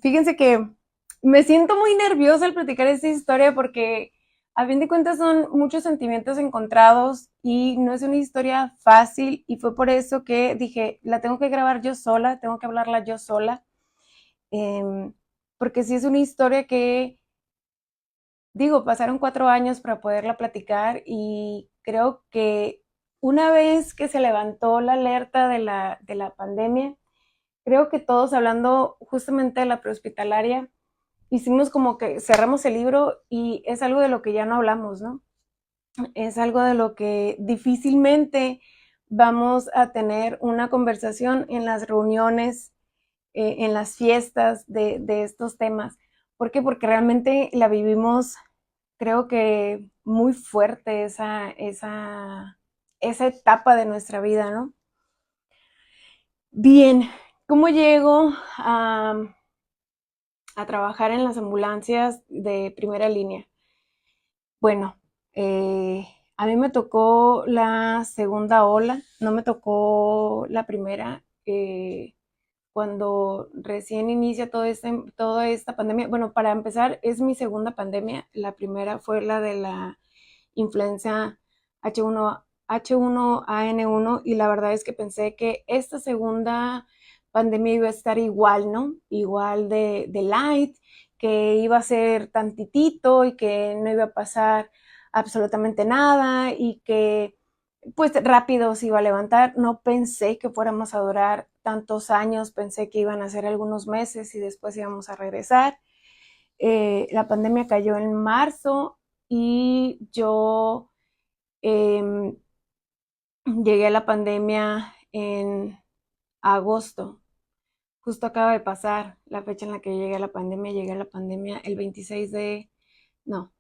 Fíjense que me siento muy nerviosa al platicar esta historia porque a fin de cuentas son muchos sentimientos encontrados y no es una historia fácil y fue por eso que dije, la tengo que grabar yo sola, tengo que hablarla yo sola, eh, porque sí es una historia que, digo, pasaron 4 años para poderla platicar y creo que una vez que se levantó la alerta de la pandemia, creo que todos hablando justamente de la prehospitalaria, hicimos como que cerramos el libro y es algo de lo que ya no hablamos, ¿no? Es algo de lo que difícilmente vamos a tener una conversación en las reuniones, en las fiestas de estos temas. ¿Por qué? Porque realmente la vivimos, creo que muy fuerte esa etapa de nuestra vida, ¿no? Bien, ¿cómo llego a trabajar en las ambulancias de primera línea? Bueno, a mí me tocó la segunda ola, no me tocó la primera. Cuando recién inicia toda esta pandemia, bueno, para empezar, es mi segunda pandemia. La primera fue la de la influenza H1N1 y la verdad es que pensé que esta segunda pandemia iba a estar igual, ¿no? Igual de light, que iba a ser tantitito y que no iba a pasar absolutamente nada y que pues rápido se iba a levantar. No pensé que fuéramos a durar tantos años, pensé que iban a ser algunos meses y después íbamos a regresar. La pandemia cayó en marzo y yo eh, llegué a la pandemia en agosto. Justo acaba de pasar la fecha en la que llegué a la pandemia el 26 de, no,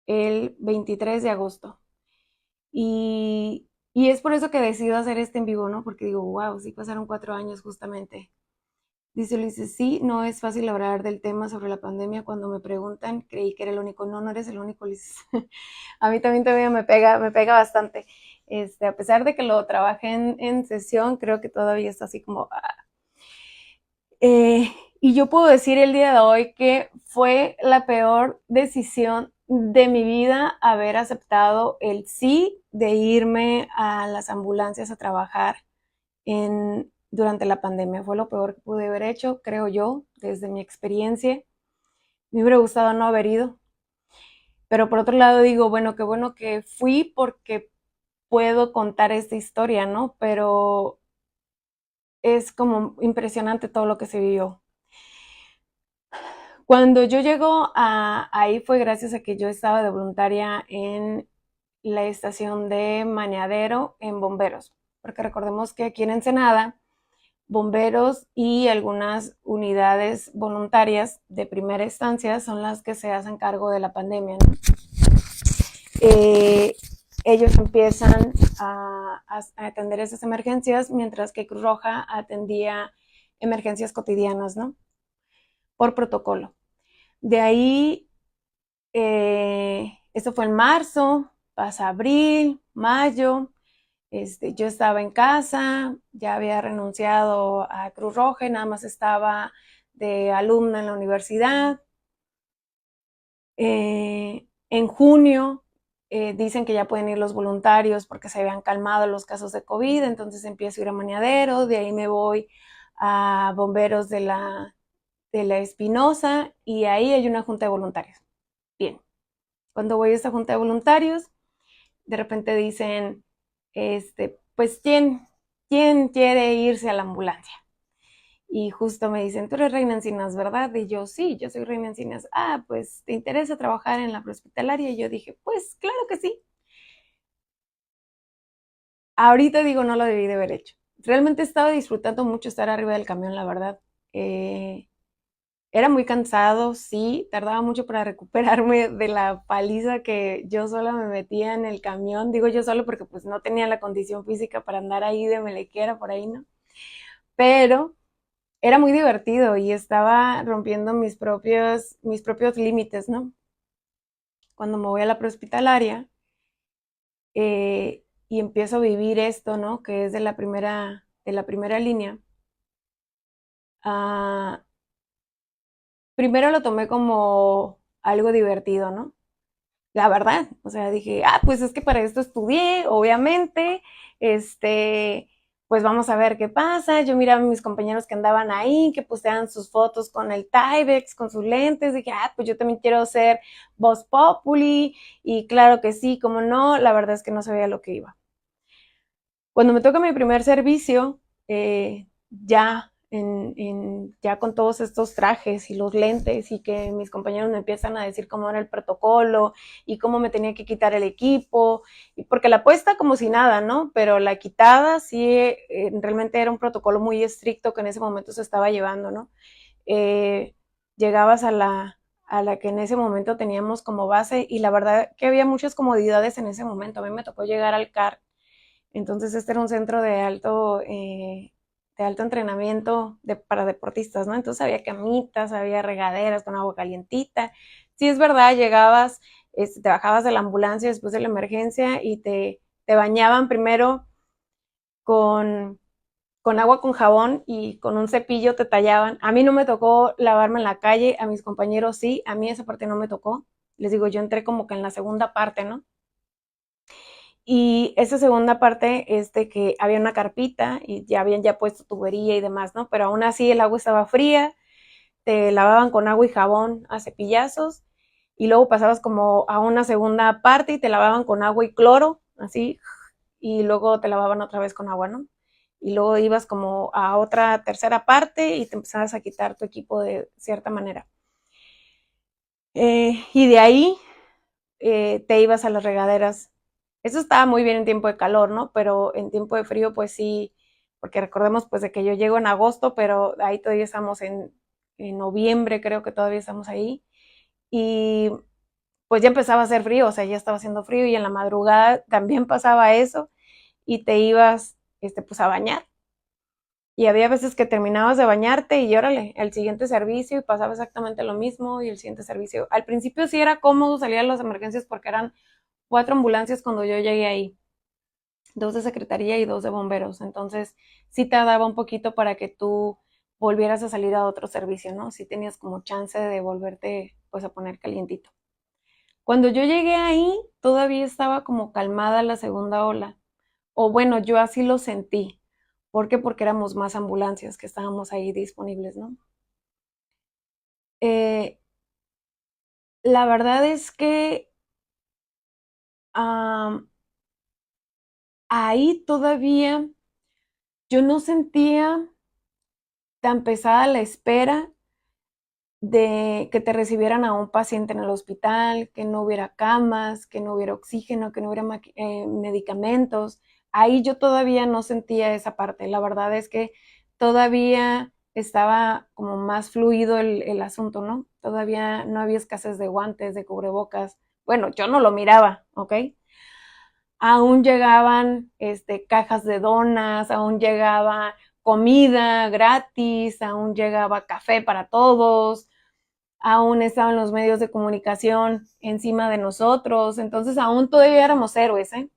el 23 de agosto. Y es por eso que decido hacer este en vivo, ¿no? Porque digo, wow, sí pasaron 4 años justamente. Dice Ulises, sí, no es fácil hablar del tema sobre la pandemia. Cuando me preguntan, creí que era el único. No, no eres el único, Ulises. A mí también todavía me pega bastante. A pesar de que lo trabajé en sesión, creo que todavía está así como... y yo puedo decir el día de hoy que fue la peor decisión de mi vida haber aceptado el sí de irme a las ambulancias a trabajar durante la pandemia. Fue lo peor que pude haber hecho, creo yo, desde mi experiencia. Me hubiera gustado no haber ido. Pero por otro lado digo, bueno, qué bueno que fui porque puedo contar esta historia, ¿no? Pero es como impresionante todo lo que se vivió. Cuando yo llego ahí fue gracias a que yo estaba de voluntaria en la estación de Mañadero en Bomberos, porque recordemos que aquí en Ensenada, bomberos y algunas unidades voluntarias de primera instancia son las que se hacen cargo de la pandemia, ¿no? Eh, Ellos empiezan a atender esas emergencias, mientras que Cruz Roja atendía emergencias cotidianas, ¿no? Por protocolo. De ahí, esto fue en marzo, pasa abril, mayo. Yo estaba en casa, ya había renunciado a Cruz Roja y nada más estaba de alumna en la universidad. En junio dicen que ya pueden ir los voluntarios porque se habían calmado los casos de COVID, entonces empiezo a ir a Mañadero, de ahí me voy a Bomberos de la Espinosa y ahí hay una junta de voluntarios. Bien, cuando voy a esta junta de voluntarios, de repente dicen, pues, ¿quién quiere irse a la ambulancia? Y justo me dicen, tú eres Reina Encinas, ¿verdad? Y yo, sí, yo soy Reina Encinas. Ah, pues, ¿te interesa trabajar en la prehospitalaria? Y yo dije, pues, claro que sí. Ahorita digo, no lo debí de haber hecho. Realmente estaba disfrutando mucho estar arriba del camión, la verdad. Era muy cansado, sí, tardaba mucho para recuperarme de la paliza que yo sola me metía en el camión. Digo yo solo porque pues no tenía la condición física para andar ahí de melequera por ahí, ¿no? Pero era muy divertido y estaba rompiendo mis propios límites, ¿no? Cuando me voy a la prehospitalaria y empiezo a vivir esto, ¿no? Que es de la primera línea. primero lo tomé como algo divertido, ¿no? La verdad, o sea, dije, ah, pues es que para esto estudié, obviamente, este, pues vamos a ver qué pasa. Yo miraba a mis compañeros que andaban ahí, que posteaban sus fotos con el Tyvek, con sus lentes, dije, ah, pues yo también quiero ser Voz Populi, y claro que sí, como no, la verdad es que no sabía lo que iba. Cuando me toca mi primer servicio, ya con todos estos trajes y los lentes y que mis compañeros me empiezan a decir cómo era el protocolo y cómo me tenía que quitar el equipo, y porque la puesta como si nada, ¿no? Pero la quitada sí, realmente era un protocolo muy estricto que en ese momento se estaba llevando, ¿no? Eh, Llegabas a la que en ese momento teníamos como base, y la verdad que había muchas comodidades en ese momento. A mí me tocó llegar al CAR. Entonces este era un centro de alto entrenamiento para deportistas, ¿no? Entonces había camitas, había regaderas con agua calientita. Sí, es verdad, llegabas, te bajabas de la ambulancia después de la emergencia y te bañaban primero con, con agua con jabón, y con un cepillo te tallaban. A mí no me tocó lavarme en la calle, a mis compañeros sí, a mí esa parte no me tocó. Les digo, yo entré como que en la segunda parte, ¿no? Y esa segunda parte es de que había una carpita y ya habían ya puesto tubería y demás, ¿no? Pero aún así el agua estaba fría, te lavaban con agua y jabón a cepillazos, y luego pasabas como a una segunda parte y te lavaban con agua y cloro, así, y luego te lavaban otra vez con agua, ¿no? Y luego ibas como a otra tercera parte y te empezabas a quitar tu equipo de cierta manera. Y de ahí te ibas a las regaderas. Eso estaba muy bien en tiempo de calor, ¿no? Pero en tiempo de frío, pues sí, porque recordemos pues de que yo llego en agosto, pero ahí todavía estamos en noviembre, creo que todavía estamos ahí. Y pues ya empezaba a hacer frío, o sea, ya estaba haciendo frío, y en la madrugada también pasaba eso, y te ibas, pues a bañar. Y había veces que terminabas de bañarte y órale, el siguiente servicio, y pasaba exactamente lo mismo, y el siguiente servicio. Al principio sí era cómodo salir a las emergencias porque eran 4 ambulancias cuando yo llegué ahí, 2 de secretaría y 2 de bomberos. Entonces sí te daba un poquito para que tú volvieras a salir a otro servicio, ¿no? Sí tenías como chance de volverte pues a poner calientito. Cuando yo llegué ahí, todavía estaba como calmada la segunda ola. O bueno, yo así lo sentí. ¿Por qué? Porque éramos más ambulancias que estábamos ahí disponibles, ¿no? Eh, la verdad es que um, ahí todavía yo no sentía tan pesada la espera de que te recibieran a un paciente en el hospital, que no hubiera camas, que no hubiera oxígeno, que no hubiera medicamentos. Ahí yo todavía no sentía esa parte. La verdad es que todavía estaba como más fluido el asunto, ¿no? Todavía no había escasez de guantes, de cubrebocas. Bueno, yo no lo miraba, ¿ok? Aún llegaban cajas de donas, aún llegaba comida gratis, aún llegaba café para todos, aún estaban los medios de comunicación encima de nosotros. Entonces aún todavía éramos héroes, ¿eh?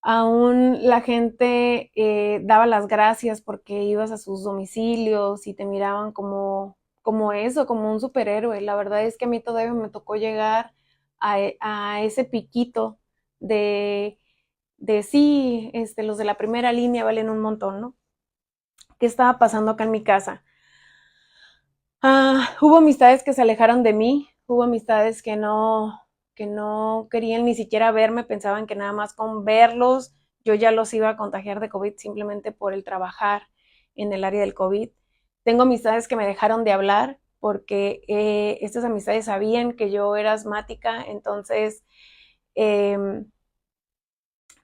Aún la gente daba las gracias porque ibas a sus domicilios y te miraban como eso, como un superhéroe. La verdad es que a mí todavía me tocó llegar a ese piquito de, de sí, los de la primera línea valen un montón, ¿no? ¿Qué estaba pasando acá en mi casa? Hubo amistades que se alejaron de mí, hubo amistades que no querían ni siquiera verme, pensaban que nada más con verlos yo ya los iba a contagiar de COVID simplemente por el trabajar en el área del COVID. Tengo amistades que me dejaron de hablar porque estas amistades sabían que yo era asmática, entonces eh,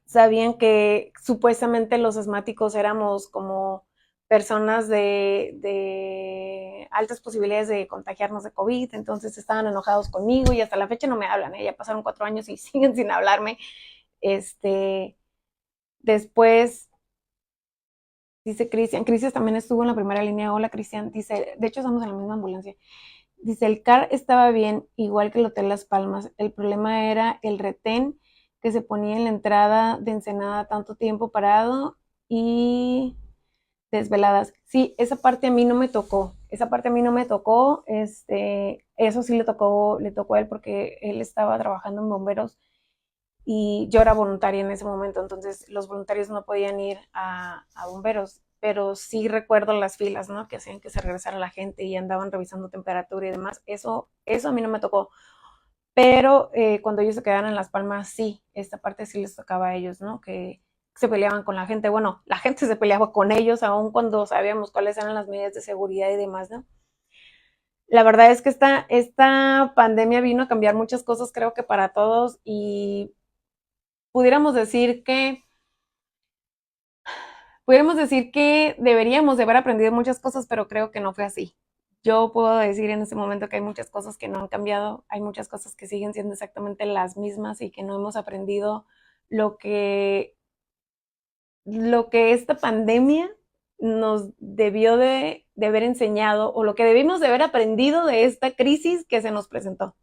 sabían que supuestamente los asmáticos éramos como personas de altas posibilidades de contagiarnos de COVID, entonces estaban enojados conmigo y hasta la fecha no me hablan, ¿eh? Ya pasaron 4 años y siguen sin hablarme. Este, Después, dice Cristian también estuvo en la primera línea. Hola Cristian, dice, de hecho estamos en la misma ambulancia. Dice, el CAR estaba bien, igual que el Hotel Las Palmas. El problema era el retén que se ponía en la entrada de Ensenada tanto tiempo parado y desveladas. Sí, esa parte a mí no me tocó. esa parte a mí no me tocó, eso sí le tocó a él porque él estaba trabajando en bomberos y yo era voluntaria en ese momento, entonces los voluntarios no podían ir a bomberos, pero sí recuerdo las filas, ¿no? Que hacían que se regresara la gente y andaban revisando temperatura y demás, eso a mí no me tocó, pero cuando ellos se quedaron en Las Palmas, sí, esta parte sí les tocaba a ellos, ¿no? Que se peleaban con la gente, bueno, la gente se peleaba con ellos, aun cuando sabíamos cuáles eran las medidas de seguridad y demás, ¿no? La verdad es que esta pandemia vino a cambiar muchas cosas, creo que para todos, y pudiéramos decir que deberíamos de haber aprendido muchas cosas, pero creo que no fue así. Yo puedo decir en este momento que hay muchas cosas que no han cambiado, hay muchas cosas que siguen siendo exactamente las mismas y que no hemos aprendido lo que, lo que esta pandemia nos debió de haber enseñado o lo que debimos de haber aprendido de esta crisis que se nos presentó.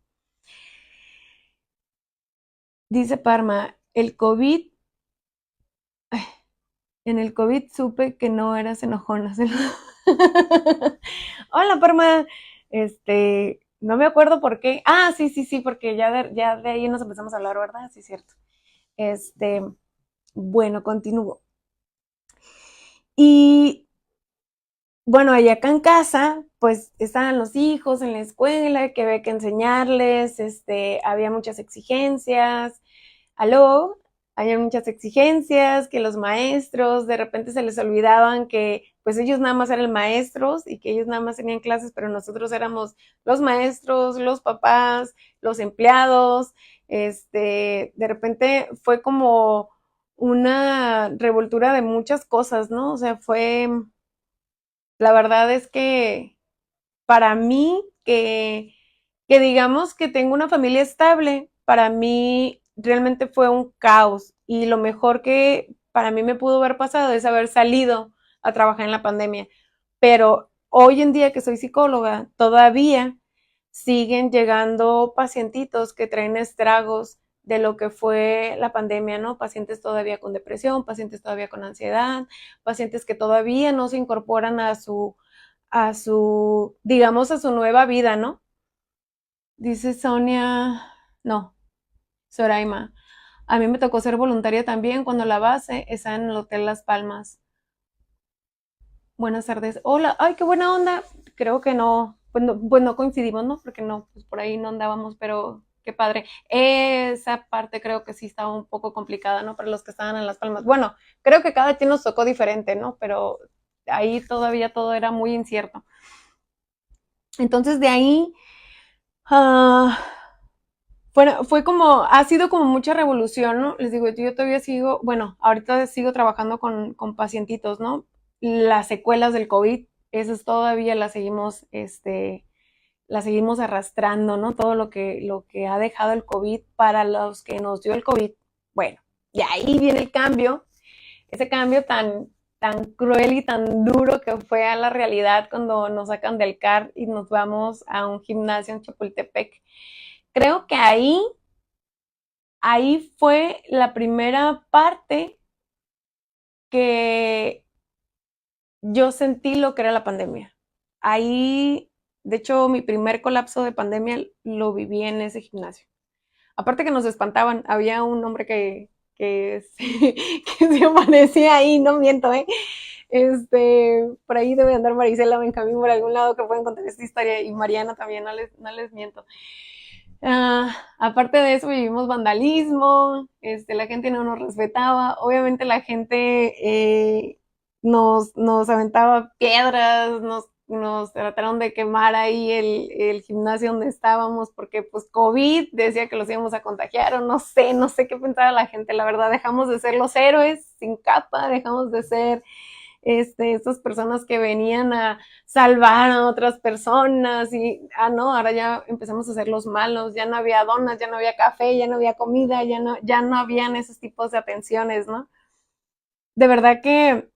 Dice Parma, en el COVID supe que no eras enojona. Hola, Parma. No me acuerdo por qué. Ah, sí, sí, sí, porque ya de ahí nos empezamos a hablar, ¿verdad? Sí, cierto. Este, bueno, continúo. Y bueno, allá acá en casa, pues estaban los hijos en la escuela, que había que enseñarles, había muchas exigencias. Aló, había muchas exigencias, que los maestros de repente se les olvidaban que pues ellos nada más eran maestros y que ellos nada más tenían clases, pero nosotros éramos los maestros, los papás, los empleados. De repente fue como una revoltura de muchas cosas, ¿no? O sea, la verdad es que para mí, que digamos que tengo una familia estable, para mí realmente fue un caos y lo mejor que para mí me pudo haber pasado es haber salido a trabajar en la pandemia. Pero hoy en día que soy psicóloga, todavía siguen llegando pacientitos que traen estragos de lo que fue la pandemia, ¿no? Pacientes todavía con depresión, pacientes todavía con ansiedad, pacientes que todavía no se incorporan digamos, a su nueva vida, ¿no? Dice Sonia, no, Soraima. A mí me tocó ser voluntaria también cuando la base está en el Hotel Las Palmas. Buenas tardes. Hola, ay, qué buena onda. Creo que pues no coincidimos, ¿no? Porque no, pues por ahí no andábamos, pero qué padre. Esa parte creo que sí estaba un poco complicada, ¿no? Para los que estaban en Las Palmas. Bueno, creo que cada quien nos tocó diferente, ¿no? Pero ahí todavía todo era muy incierto. Entonces de ahí, uh, fue como, ha sido como mucha revolución, ¿no? Les digo, yo todavía sigo, bueno, ahorita sigo trabajando con pacientitos, ¿no? Las secuelas del COVID, esas todavía las seguimos arrastrando, ¿no? Todo lo que ha dejado el COVID para los que nos dio el COVID. Bueno, y ahí viene el cambio, ese cambio tan cruel y tan duro que fue a la realidad cuando nos sacan del CAR y nos vamos a un gimnasio en Chapultepec. Creo que ahí fue la primera parte que yo sentí lo que era la pandemia. Ahí, de hecho, mi primer colapso de pandemia lo viví en ese gimnasio. Aparte que nos espantaban, había un hombre que se aparecía ahí, no miento, ¿eh? Por ahí debe andar Marisela Benjamín por algún lado que pueden contar esta historia y Mariana también, no les miento. Aparte de eso vivimos vandalismo, la gente no nos respetaba, obviamente la gente nos aventaba piedras, nos trataron de quemar ahí el gimnasio donde estábamos porque pues COVID decía que los íbamos a contagiar o no sé qué pensaba la gente, la verdad dejamos de ser los héroes sin capa, dejamos de ser estas personas que venían a salvar a otras personas y, no, ahora ya empezamos a ser los malos, ya no había donas, ya no había café, ya no había comida, ya no habían esos tipos de atenciones, ¿no? De verdad que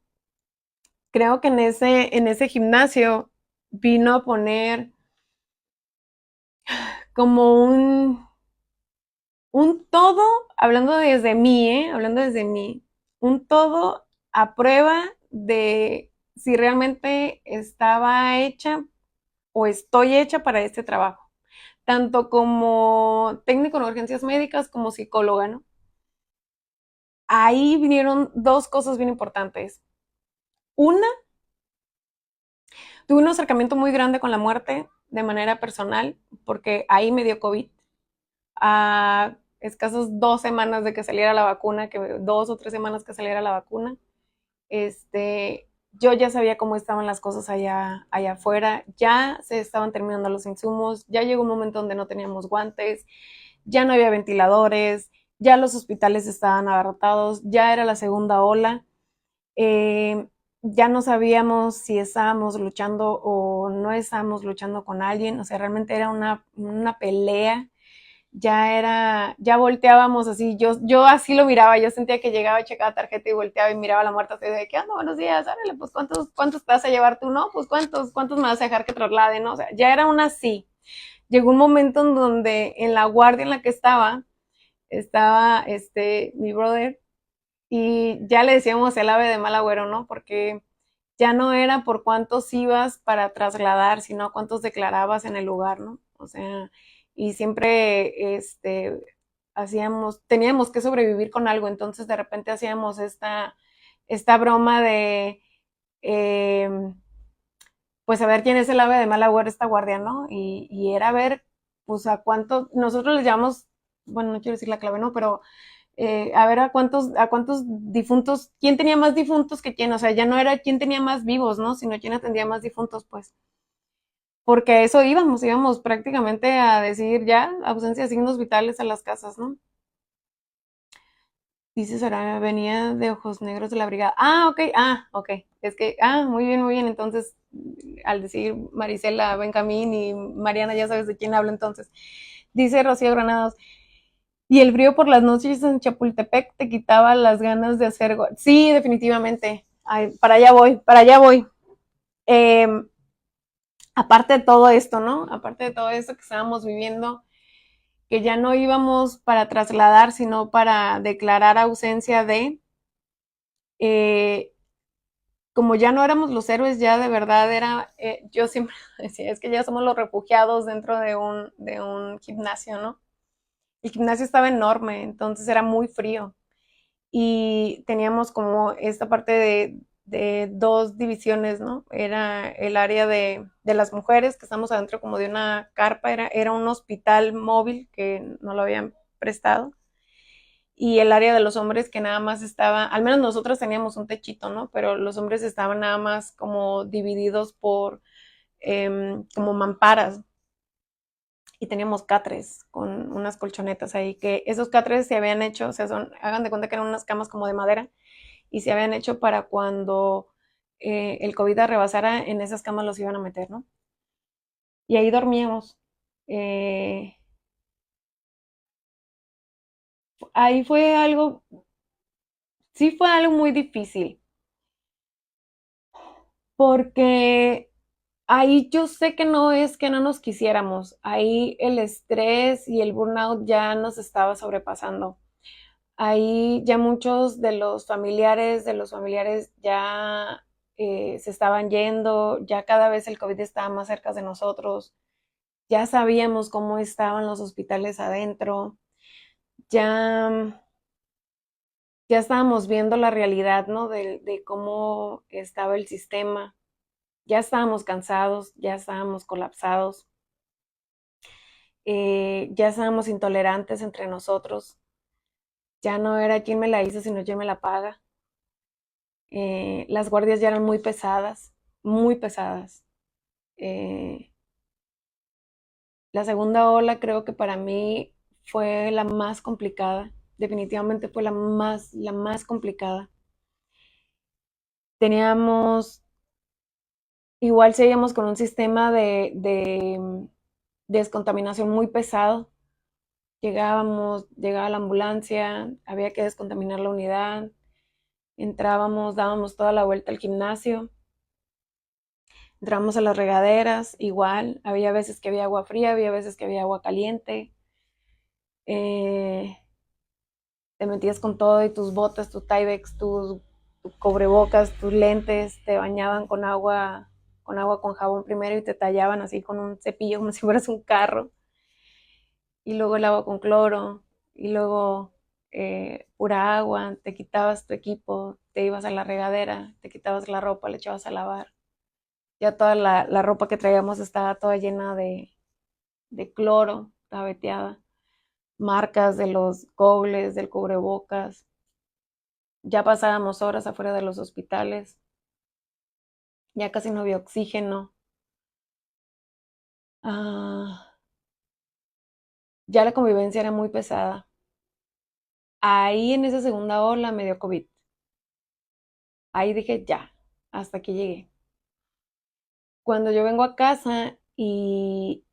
creo que en ese gimnasio vino a poner como un todo, hablando desde mí, hablando desde mí, un todo a prueba de si realmente estaba hecha o estoy hecha para este trabajo, tanto como técnico en urgencias médicas como psicóloga, ¿no? Ahí vinieron dos cosas bien importantes. Una, tuve un acercamiento muy grande con la muerte de manera personal, porque ahí me dio COVID. A escasas 2 semanas de que saliera la vacuna, que 2 o 3 semanas que saliera la vacuna, yo ya sabía cómo estaban las cosas allá afuera, ya se estaban terminando los insumos, ya llegó un momento donde no teníamos guantes, ya no había ventiladores, ya los hospitales estaban abarrotados, ya era la segunda ola, eh, ya no sabíamos si estábamos luchando o no estábamos luchando con alguien, o sea, realmente era una pelea, ya volteábamos así, yo así lo miraba, yo sentía que llegaba, checaba tarjeta y volteaba y miraba a la muerta así de, ¿qué onda? Buenos días, árale, pues ¿cuántos te vas a llevar tú? No, pues ¿cuántos me vas a dejar que trasladen? ¿No? O sea, ya era una así. Llegó un momento en donde en la guardia en la que estaba mi brother, y ya le decíamos el ave de mal agüero, ¿no? Porque ya no era por cuántos ibas para trasladar, sino cuántos declarabas en el lugar, ¿no? O sea, y siempre teníamos que sobrevivir con algo, entonces de repente hacíamos esta broma de, eh, pues a ver quién es el ave de mal agüero, esta guardia, ¿no? Y era ver, pues a cuántos, nosotros les llamamos, bueno, no quiero decir la clave, ¿no? Pero a ver a cuántos difuntos, quién tenía más difuntos que quién, o sea, ya no era quién tenía más vivos, ¿no? Sino quién atendía más difuntos, pues. Porque a eso íbamos prácticamente a decir ya ausencia de signos vitales a las casas, ¿no? Dice Sara, venía de Ojos Negros de la Brigada. Ok. Es que, muy bien, muy bien. Entonces, al decir Marisela, Benjamín y Mariana, ya sabes de quién hablo entonces. Dice Rocío Granados, y el frío por las noches en Chapultepec te quitaba las ganas de hacer. Sí, definitivamente. Ay, para allá voy, para allá voy. Eh, aparte de todo esto, ¿no? Aparte de todo esto que estábamos viviendo, que ya no íbamos para trasladar, sino para declarar ausencia de, eh, como ya no éramos los héroes, ya de verdad era, yo siempre decía, es que ya somos los refugiados dentro de un gimnasio, ¿no? El gimnasio estaba enorme, entonces era muy frío. Y teníamos como esta parte de dos divisiones, ¿no? Era el área de las mujeres, que estamos adentro como de una carpa, era un hospital móvil que no lo habían prestado, y el área de los hombres que nada más estaba, al menos nosotros teníamos un techito, ¿no? Pero los hombres estaban nada más como divididos por como mamparas, y teníamos catres con unas colchonetas ahí, que esos catres se habían hecho, o sea, hagan de cuenta que eran unas camas como de madera, y se habían hecho para cuando el COVID rebasara, en esas camas los iban a meter, ¿no? Y ahí dormíamos. Eh, ahí fue algo, sí fue algo muy difícil, porque ahí yo sé que no es que no nos quisiéramos, ahí el estrés y el burnout ya nos estaba sobrepasando. Ahí ya muchos de los familiares ya se estaban yendo, ya cada vez el COVID estaba más cerca de nosotros, ya sabíamos cómo estaban los hospitales adentro, ya, ya estábamos viendo la realidad, ¿no? De cómo estaba el sistema, ya estábamos cansados, ya estábamos colapsados, ya estábamos intolerantes entre nosotros, ya no era quién me la hizo, sino quién me la paga. Las guardias ya eran muy pesadas, muy pesadas. Eh, la segunda ola creo que para mí fue la más complicada, definitivamente fue la más complicada. Teníamos, igual seguíamos con un sistema de descontaminación muy pesado. Llegaba la ambulancia, había que descontaminar la unidad, entrábamos, dábamos toda la vuelta al gimnasio, entramos a las regaderas, igual, había veces que había agua fría, había veces que había agua caliente, eh, te metías con todo y tus botas, tu Tyvek, tu cubrebocas, tus lentes, te bañaban con agua con agua con jabón primero y te tallaban así con un cepillo como si fueras un carro. Y luego el agua con cloro. Y luego pura agua. Te quitabas tu equipo, te ibas a la regadera, te quitabas la ropa, le echabas a lavar. Ya toda la ropa que traíamos estaba toda llena de cloro, estaba veteada. Marcas de los gogles, del cubrebocas. Ya pasábamos horas afuera de los hospitales. Ya casi no había oxígeno. Ah, ya la convivencia era muy pesada. Ahí en esa segunda ola me dio COVID. Ahí dije, ya, hasta aquí llegué. Cuando yo vengo a casa y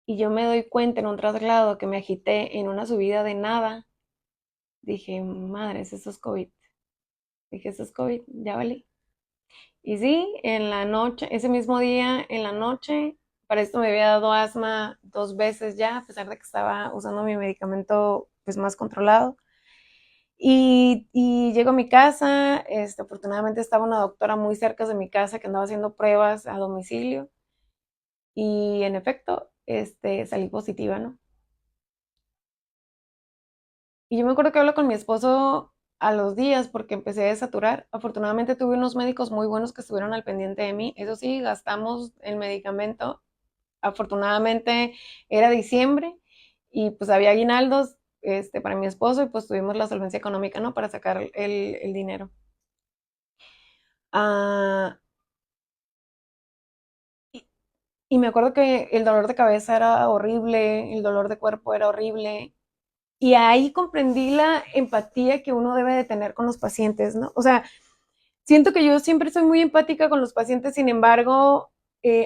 yo me doy cuenta en un traslado que me agité en una subida de nada, dije, madres, eso es COVID. Dije, eso es COVID, ya vale. Y sí, en la noche, ese mismo día, en la noche, para esto me había dado asma 2 veces ya, a pesar de que estaba usando mi medicamento pues más controlado. Y llego a mi casa, afortunadamente estaba una doctora muy cerca de mi casa que andaba haciendo pruebas a domicilio y en efecto, salí positiva, ¿no? Y yo me acuerdo que hablo con mi esposo a los días porque empecé a saturar. Afortunadamente tuve unos médicos muy buenos que estuvieron al pendiente de mí. Eso sí, gastamos el medicamento. Afortunadamente era diciembre y pues había aguinaldos para mi esposo y pues tuvimos la solvencia económica, ¿no? Para sacar el dinero. Ah, y, y me acuerdo que el dolor de cabeza era horrible, el dolor de cuerpo era horrible. Y ahí comprendí la empatía que uno debe de tener con los pacientes, ¿no? O sea, siento que yo siempre soy muy empática con los pacientes, sin embargo,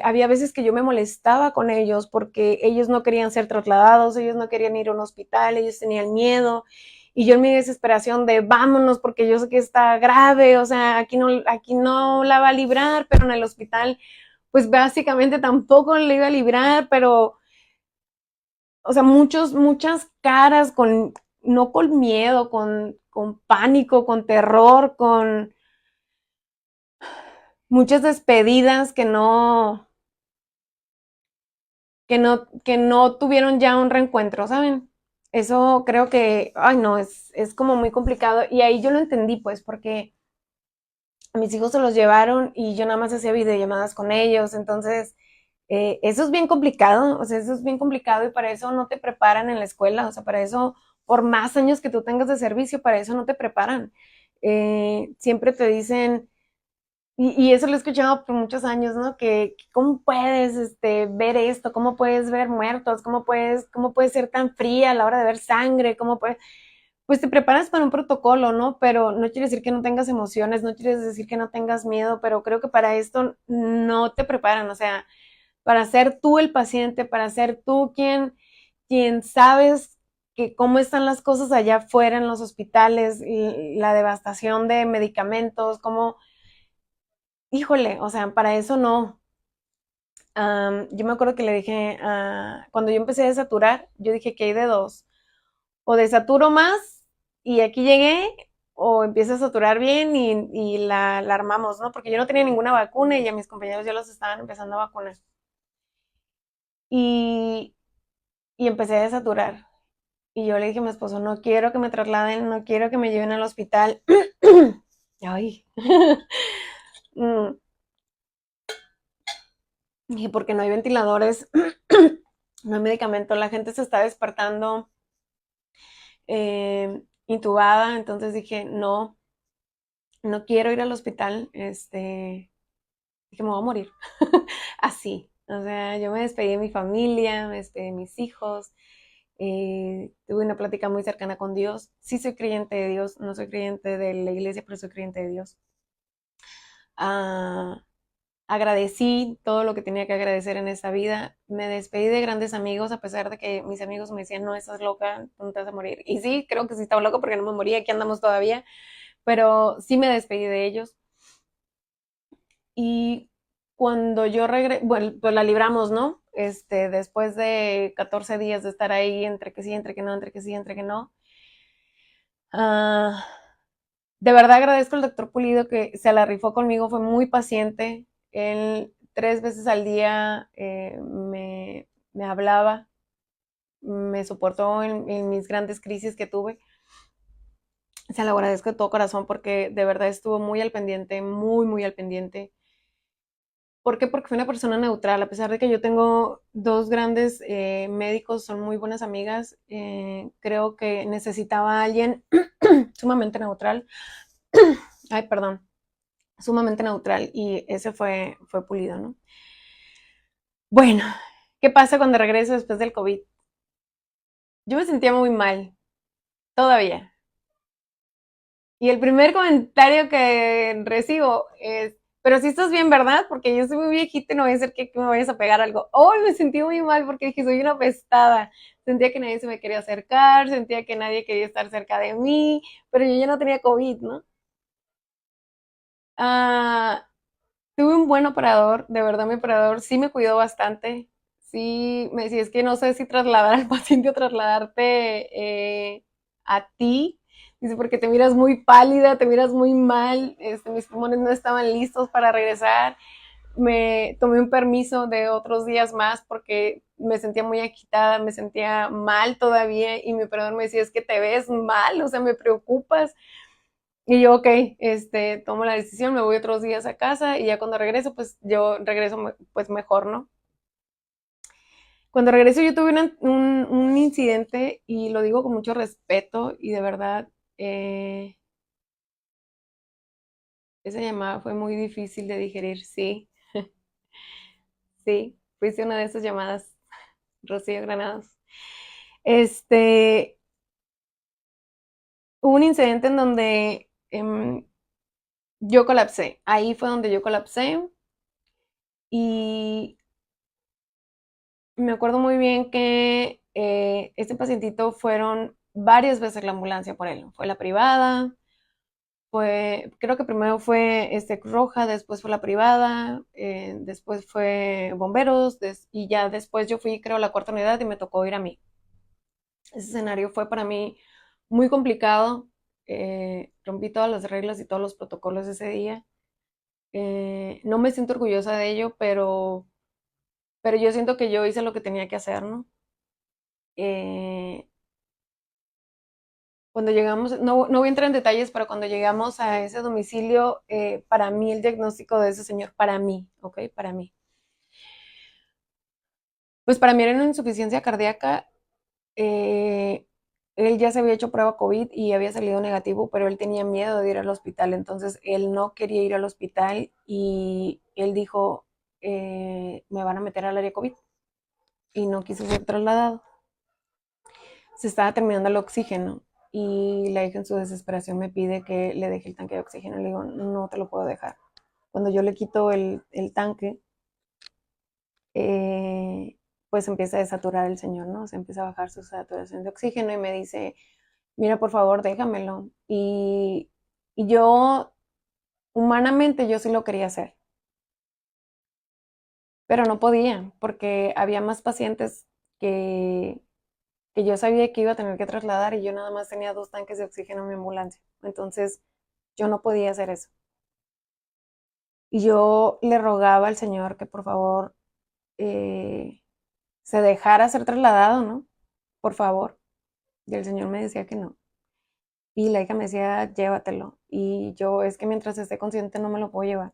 había veces que yo me molestaba con ellos porque ellos no querían ser trasladados, ellos no querían ir a un hospital, ellos tenían miedo. Y yo en mi desesperación de vámonos porque yo sé que está grave, o sea, aquí no la va a librar, pero en el hospital, pues básicamente tampoco le iba a librar, pero, o sea, muchas caras no con miedo, con pánico, con terror, con muchas despedidas que no tuvieron ya un reencuentro, ¿saben? Eso creo que, ay no, es como muy complicado. Y ahí yo lo entendí, pues, porque a mis hijos se los llevaron y yo nada más hacía videollamadas con ellos. Entonces, eso es bien complicado, o sea, eso es bien complicado y para eso no te preparan en la escuela, o sea, para eso, por más años que tú tengas de servicio, para eso no te preparan. Siempre te dicen, y eso lo he escuchado por muchos años, ¿no? Que cómo puedes ver esto, cómo puedes ver muertos, cómo puedes ser tan fría a la hora de ver sangre, cómo puedes, pues te preparas para un protocolo, ¿no? Pero no quiere decir que no tengas emociones, no quiere decir que no tengas miedo, pero creo que para esto no te preparan, o sea, para ser tú el paciente, para ser tú quien sabes que cómo están las cosas allá afuera en los hospitales, la devastación de medicamentos, cómo, híjole, o sea, para eso no. Yo me acuerdo que le dije, cuando yo empecé a saturar, yo dije que hay de dos, o desaturo más y aquí llegué, o empiezo a saturar bien y la armamos, ¿no? Porque yo no tenía ninguna vacuna y ya mis compañeros ya los estaban empezando a vacunar. Y, y empecé a desaturar. Y yo le dije a mi esposo, no quiero que me trasladen, no quiero que me lleven al hospital. Ay. Mm, y porque no hay ventiladores, no hay medicamento, la gente se está despertando intubada, entonces dije, no, no quiero ir al hospital, dije, me voy a morir. Así, o sea, yo me despedí de mi familia, me despedí de mis hijos, tuve una plática muy cercana con Dios. Sí soy creyente de Dios, no soy creyente de la iglesia, pero soy creyente de Dios. Ah, agradecí todo lo que tenía que agradecer en esa vida. Me despedí de grandes amigos, a pesar de que mis amigos me decían, no, estás loca, no te vas a morir. Y sí, creo que sí estaba loco porque no me moría, aquí andamos todavía, pero sí me despedí de ellos. Y cuando yo regresé, bueno, pues la libramos, ¿no? Después de 14 días de estar ahí, entre que sí, entre que no, entre que sí, entre que no. Ah, De verdad agradezco al doctor Pulido que se la rifó conmigo, fue muy paciente. Él 3 veces al día me hablaba, me soportó en mis grandes crisis que tuve. Se lo agradezco de todo corazón porque de verdad estuvo muy al pendiente, muy, muy al pendiente. ¿Por qué? Porque fue una persona neutral, a pesar de que yo tengo dos grandes médicos, son muy buenas amigas, creo que necesitaba a alguien sumamente neutral. Ay, perdón, sumamente neutral y ese fue Pulido, ¿no? Bueno, ¿qué pasa cuando regreso después del COVID? Yo me sentía muy mal, todavía. Y el primer comentario que recibo es, pero si estás bien, ¿verdad? Porque yo soy muy viejita y no voy a hacer que me vayas a pegar algo. Hoy me sentí muy mal porque dije, soy una pestada. Sentía que nadie se me quería acercar, sentía que nadie quería estar cerca de mí, pero yo ya no tenía COVID, ¿no? Ah, tuve un buen operador, de verdad mi operador sí me cuidó bastante. Sí, me decía, es que no sé si trasladar al paciente o trasladarte a ti. Dice, porque te miras muy pálida, te miras muy mal, mis pulmones no estaban listos para regresar. Me tomé un permiso de otros días más porque me sentía muy agitada, me sentía mal todavía y mi operador me decía, es que te ves mal, o sea, me preocupas. Y yo, ok, tomo la decisión, me voy otros días a casa y ya cuando regreso, pues yo regreso pues mejor, ¿no? Cuando regreso yo tuve un incidente y lo digo con mucho respeto y de verdad, esa llamada fue muy difícil de digerir, sí, sí, fuiste una de esas llamadas, Rocío Granados. Este, hubo un incidente en donde yo colapsé, ahí fue donde yo colapsé y me acuerdo muy bien que este pacientito fueron varias veces la ambulancia por él. Fue la privada, creo que primero fue Cruz Roja, después fue la privada, después fue bomberos y ya después yo fui, creo, a la cuarta unidad y me tocó ir a mí. Ese escenario fue para mí muy complicado. Rompí todas las reglas y todos los protocolos ese día. No me siento orgullosa de ello, pero yo siento que yo hice lo que tenía que hacer, ¿no? Eh, Cuando llegamos, no voy a entrar en detalles, pero cuando llegamos a ese domicilio, para mí el diagnóstico de ese señor, para mí, ¿ok? Para mí. Pues para mí era una insuficiencia cardíaca. eh, Él ya se había hecho prueba COVID y había salido negativo, pero él tenía miedo de ir al hospital, entonces él no quería ir al hospital y él dijo, me van a meter al área COVID y no quiso ser trasladado. Se estaba terminando el oxígeno y la hija en su desesperación me pide que le deje el tanque de oxígeno. Le digo, no te lo puedo dejar. Cuando yo le quito el tanque, pues empieza a desaturar el señor, ¿no? Se empieza a bajar su saturación de oxígeno y me dice, mira, por favor, déjamelo. Y yo, humanamente, yo sí lo quería hacer, pero no podía porque había más pacientes que, que yo sabía que iba a tener que trasladar y yo nada más tenía 2 tanques de oxígeno en mi ambulancia. Entonces, yo no podía hacer eso. Y yo le rogaba al Señor que por favor se dejara ser trasladado, ¿no? Por favor. Y el Señor me decía que no. Y la hija me decía, llévatelo. Y yo, es que mientras esté consciente no me lo puedo llevar.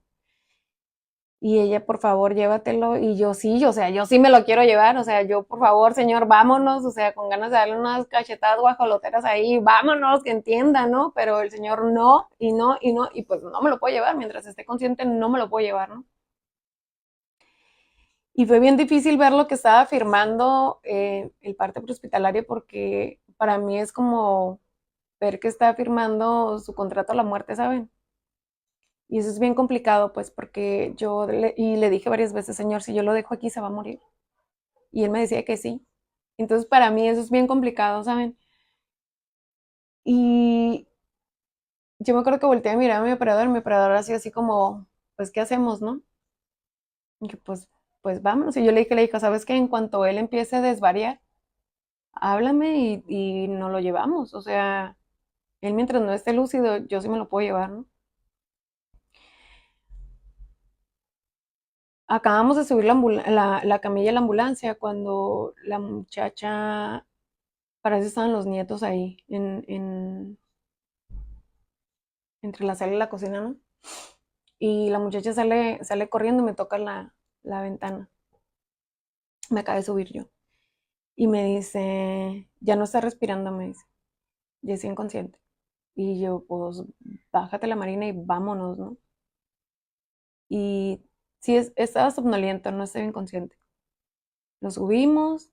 Y ella, por favor, llévatelo. Y yo sí, o sea, yo sí me lo quiero llevar. O sea, yo, por favor, señor, vámonos. O sea, con ganas de darle unas cachetadas guajoloteras ahí, vámonos, que entienda, ¿no? Pero el señor no, y no, y no, y pues no me lo puedo llevar. Mientras esté consciente, no me lo puedo llevar, ¿no? Y fue bien difícil ver lo que estaba firmando el parte prehospitalario porque para mí es como ver que está firmando su contrato a la muerte, ¿saben? Y eso es bien complicado, pues, porque y le dije varias veces, señor, si yo lo dejo aquí se va a morir. Y él me decía que sí. Entonces, para mí eso es bien complicado, ¿saben? Y yo me acuerdo que volteé a mirar a mi operador así, así como, pues, ¿qué hacemos, no? Y que, pues, vámonos. Y yo le dije, ¿sabes qué? En cuanto él empiece a desvariar, háblame y nos lo llevamos. O sea, Él mientras no esté lúcido, yo sí me lo puedo llevar, ¿no? Acabamos de subir la camilla a la ambulancia cuando la muchacha, para eso estaban los nietos ahí, entre la sala y la cocina, ¿no? Y la muchacha sale corriendo y me toca la ventana. Me acaba de subir yo. Y me dice, ya no está respirando, me dice, ya es inconsciente. Y yo, pues, bájate la Marina y vámonos, ¿no? Y sí, estaba somnoliento, no estaba inconsciente. Lo subimos,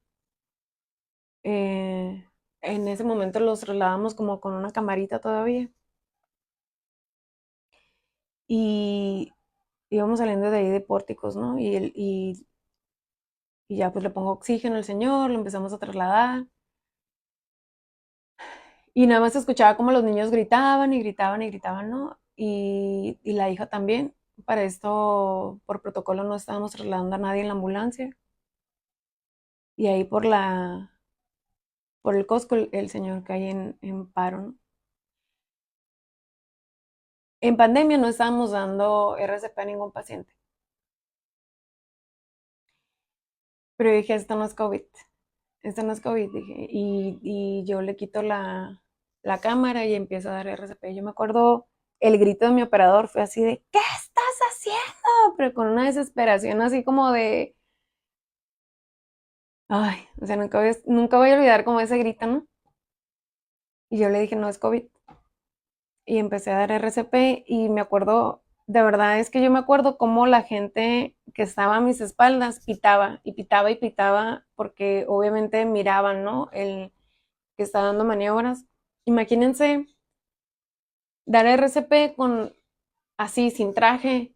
eh, en ese momento los trasladamos como con una camarita todavía. Y íbamos saliendo de ahí de pórticos, ¿no? Y ya pues le pongo oxígeno al señor, lo empezamos a trasladar. Y nada más escuchaba como los niños gritaban y gritaban y gritaban, ¿no? Y la hija también. Para esto, por protocolo, no estábamos trasladando a nadie en la ambulancia. Y ahí por el Costco, el señor cae en paro, ¿no? En pandemia no estábamos dando RCP a ningún paciente. Pero dije, esto no es COVID. Esto no es COVID, dije. Y yo le quito la cámara y empiezo a dar RCP. Yo me acuerdo, el grito de mi operador fue así de, ¿qué estás haciendo? Pero con una desesperación así como de, ay, o sea, nunca voy a olvidar como ese grito, ¿no? Y yo le dije, no es COVID. Y empecé a dar RCP y me acuerdo, de verdad es que yo me acuerdo cómo la gente que estaba a mis espaldas pitaba y pitaba y pitaba porque obviamente miraban, ¿no? El que está dando maniobras. Imagínense dar RCP con así, sin traje,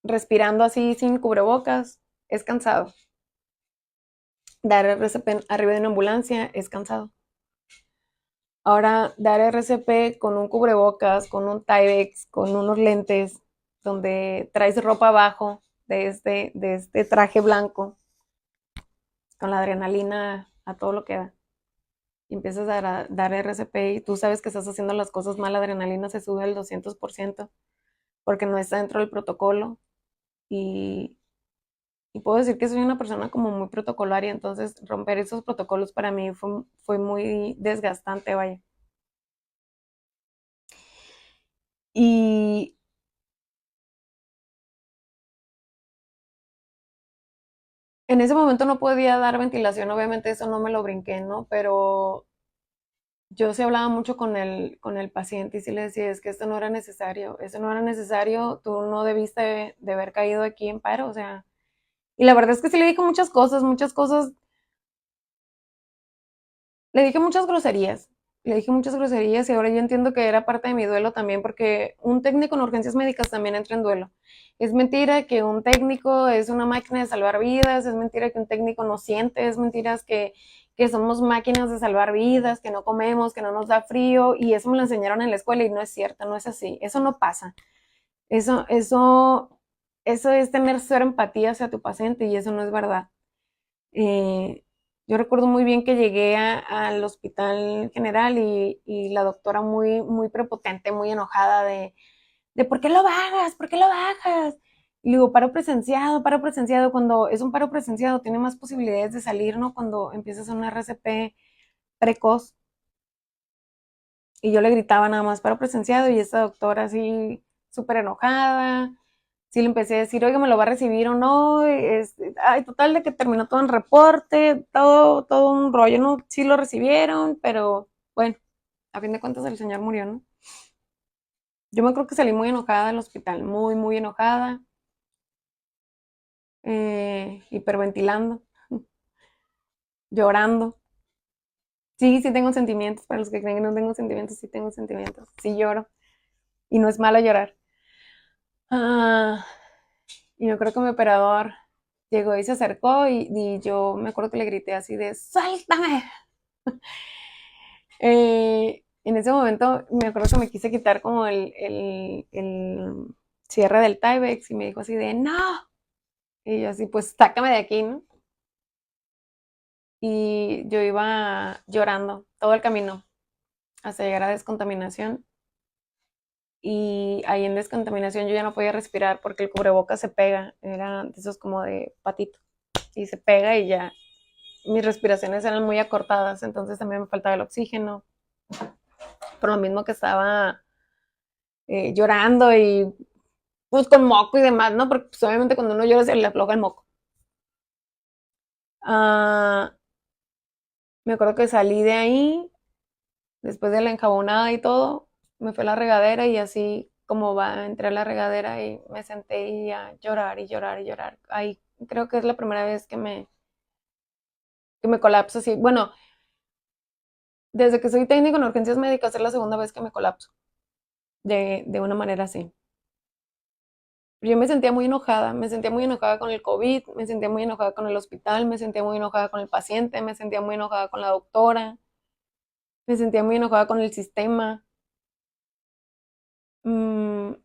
respirando así, sin cubrebocas, es cansado. Dar RCP arriba de una ambulancia es cansado. Ahora, dar RCP con un cubrebocas, con un Tyvek, con unos lentes, donde traes ropa abajo de este traje blanco, con la adrenalina a todo lo que da. Y empiezas a dar RCP y tú sabes que estás haciendo las cosas mal, la adrenalina se sube al 200% porque no está dentro del protocolo. Y, y puedo decir que soy una persona como muy protocolaria, entonces romper esos protocolos para mí fue muy desgastante, vaya. Y en ese momento no podía dar ventilación, obviamente eso no me lo brinqué, ¿no? Pero yo sí hablaba mucho con el paciente y sí le decía, es que esto no era necesario, eso no era necesario, tú no debiste de haber caído aquí en paro, o sea, y la verdad es que sí le dije muchas cosas, le dije muchas groserías, le dije muchas groserías y ahora yo entiendo que era parte de mi duelo también porque un técnico en urgencias médicas también entra en duelo. Es mentira que un técnico es una máquina de salvar vidas, es mentira que un técnico no siente, es mentira que somos máquinas de salvar vidas, que no comemos, que no nos da frío y eso me lo enseñaron en la escuela y no es cierto, no es así, eso no pasa. Eso, eso, eso es tener cero empatía hacia tu paciente y eso no es verdad. Eh, yo recuerdo muy bien que llegué al hospital general y la doctora muy, muy prepotente, muy enojada de ¿por qué lo bajas? ¿Por qué lo bajas? Y le digo, paro presenciado. Cuando es un paro presenciado tiene más posibilidades de salir, ¿no? Cuando empiezas una RCP precoz. Y yo le gritaba nada más paro presenciado y esta doctora así súper enojada. Sí le empecé a decir, oiga, ¿me lo va a recibir o no? Ay, total de que terminó todo en reporte, todo un rollo, ¿no? Sí lo recibieron, pero bueno, a fin de cuentas el señor murió, ¿no? Yo me creo que salí muy enojada del hospital, muy, muy enojada, hiperventilando, llorando. Sí, sí tengo sentimientos, para los que creen que no tengo sentimientos, sí tengo sentimientos, sí lloro, y no es malo llorar. Ah, y yo creo que mi operador llegó y se acercó y yo me acuerdo que le grité así de ¡suéltame! En ese momento me acuerdo que me quise quitar como el cierre del Tyvex y me dijo así de ¡no! Y yo así, pues sácame de aquí, ¿no? Y yo iba llorando todo el camino hasta llegar a descontaminación. Y ahí en descontaminación yo ya no podía respirar porque el cubrebocas se pega, era de esos como de patito, y se pega y ya mis respiraciones eran muy acortadas, entonces también me faltaba el oxígeno, por lo mismo que estaba llorando y pues con moco y demás, ¿no? Porque pues, obviamente cuando uno llora se le afloja el moco. Ah, me acuerdo que salí de ahí, después de la enjabonada y todo, me fui a la regadera y así como va, entré a la regadera y me senté y a llorar y llorar y llorar. Ahí creo que es la primera vez que me colapso así. Bueno, desde que soy técnico en urgencias médicas es la segunda vez que me colapso de una manera así. Yo me sentía muy enojada con el COVID, me sentía muy enojada con el hospital, me sentía muy enojada con el paciente, me sentía muy enojada con la doctora, me sentía muy enojada con el sistema. Mm,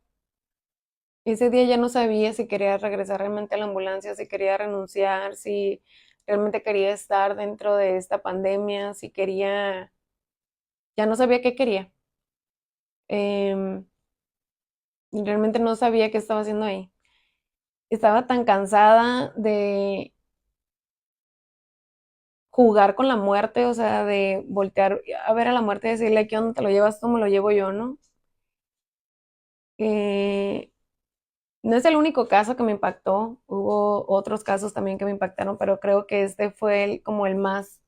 ese día ya no sabía si quería regresar realmente a la ambulancia, si quería renunciar, si realmente quería estar dentro de esta pandemia, si quería, ya no sabía qué quería. Em, y realmente no sabía qué estaba haciendo ahí. Estaba tan cansada de jugar con la muerte, o sea, de voltear a ver a la muerte y decirle, ¿qué onda te lo llevas tú? Me lo llevo yo, ¿no? Eh, no es el único caso que me impactó, hubo otros casos también que me impactaron, pero creo que este fue como el más,